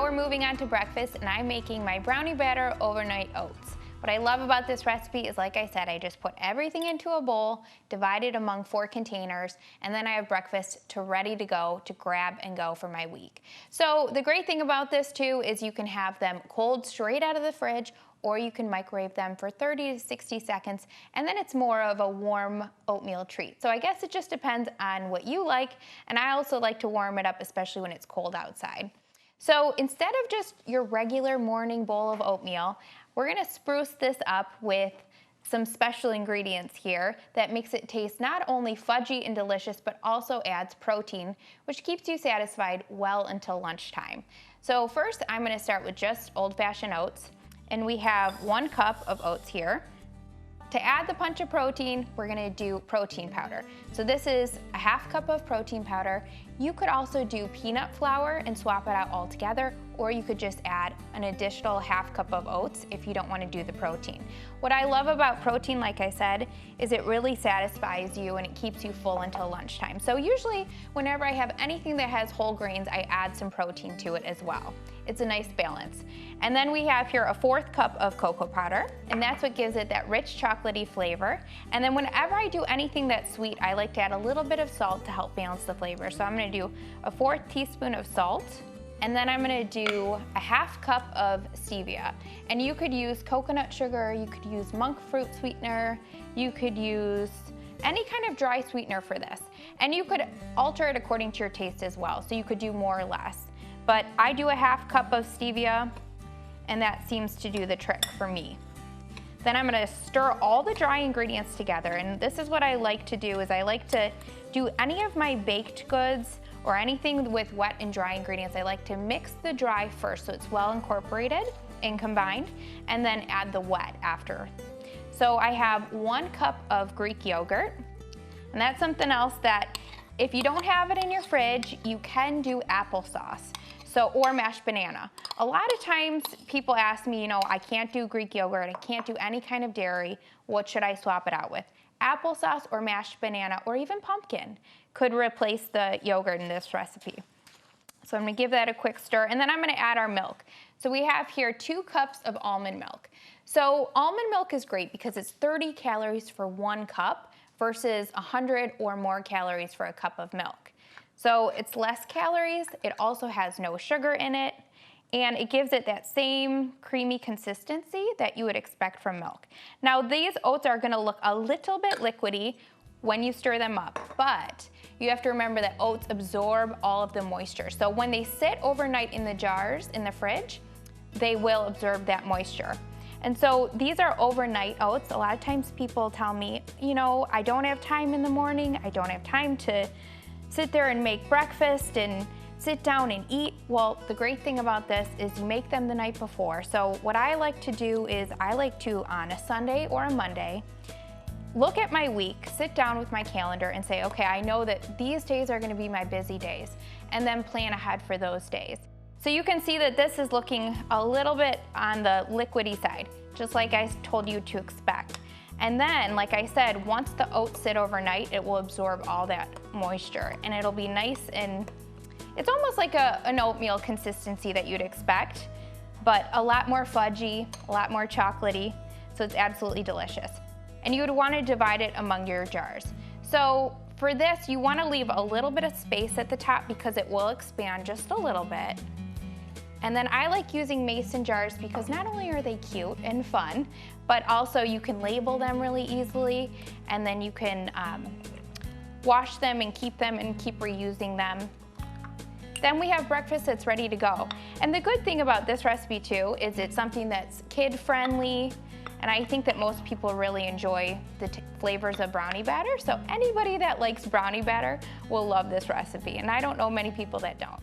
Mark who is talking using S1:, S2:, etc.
S1: we're moving on to breakfast, and I'm making my brownie batter overnight oats. What I love about this recipe is, like I said, I just put everything into a bowl, divide it among 4 containers, and then I have breakfast ready to go to grab and go for my week. So the great thing about this too is you can have them cold straight out of the fridge, or you can microwave them for 30 to 60 seconds, and then it's more of a warm oatmeal treat. So I guess it just depends on what you like, and I also like to warm it up, especially when it's cold outside. So instead of just your regular morning bowl of oatmeal, we're gonna spruce this up with some special ingredients here that makes it taste not only fudgy and delicious, but also adds protein, which keeps you satisfied well until lunchtime. So first, I'm gonna start with just old-fashioned oats, and we have 1 cup of oats here. To add the punch of protein, we're gonna do protein powder. So this is a 1/2 cup of protein powder. You could also do peanut flour and swap it out altogether, or you could just add an additional 1/2 cup of oats if you don't want to do the protein. What I love about protein, like I said, is it really satisfies you and it keeps you full until lunchtime. So usually whenever I have anything that has whole grains, I add some protein to it as well. It's a nice balance. And then we have here a 1/4 cup of cocoa powder, and that's what gives it that rich chocolatey flavor. And then whenever I do anything that's sweet, I like to add a little bit of salt to help balance the flavor. So I'm gonna do a 1/4 teaspoon of salt, and then I'm gonna do a 1/2 cup of stevia. And you could use coconut sugar, you could use monk fruit sweetener, you could use any kind of dry sweetener for this. And you could alter it according to your taste as well, so you could do more or less. But I do a 1/2 cup of stevia, and that seems to do the trick for me. Then I'm gonna stir all the dry ingredients together, and this is what I like to do, is I like to do any of my baked goods or anything with wet and dry ingredients. I like to mix the dry first so it's well incorporated and combined, and then add the wet after. So I have 1 cup of Greek yogurt, and that's something else that if you don't have it in your fridge, you can do applesauce. Or mashed banana. A lot of times people ask me, I can't do Greek yogurt, I can't do any kind of dairy, what should I swap it out with? Applesauce or mashed banana or even pumpkin could replace the yogurt in this recipe. So I'm gonna give that a quick stir, and then I'm gonna add our milk. So we have here 2 cups of almond milk. So almond milk is great because it's 30 calories for 1 cup versus 100 or more calories for a cup of milk. So it's less calories, it also has no sugar in it, and it gives it that same creamy consistency that you would expect from milk. Now these oats are gonna look a little bit liquidy when you stir them up, but you have to remember that oats absorb all of the moisture. So when they sit overnight in the jars in the fridge, they will absorb that moisture. And so these are overnight oats. A lot of times people tell me, I don't have time in the morning, I don't have time to sit there and make breakfast and sit down and eat. Well, the great thing about this is you make them the night before. So what I like to do is I like to, on a Sunday or a Monday, look at my week, sit down with my calendar and say, okay, I know that these days are gonna be my busy days, and then plan ahead for those days. So you can see that this is looking a little bit on the liquidy side, just like I told you to expect. And then, like I said, once the oats sit overnight, it will absorb all that moisture, and it'll be nice, and it's almost like an oatmeal consistency that you'd expect, but a lot more fudgy, a lot more chocolatey, so it's absolutely delicious. And you would want to divide it among your jars. So for this, you want to leave a little bit of space at the top because it will expand just a little bit. And then I like using mason jars because not only are they cute and fun, but also you can label them really easily, and then you can wash them and keep reusing them. Then we have breakfast that's ready to go. And the good thing about this recipe too is it's something that's kid-friendly, and I think that most people really enjoy the flavors of brownie batter. So anybody that likes brownie batter will love this recipe, and I don't know many people that don't.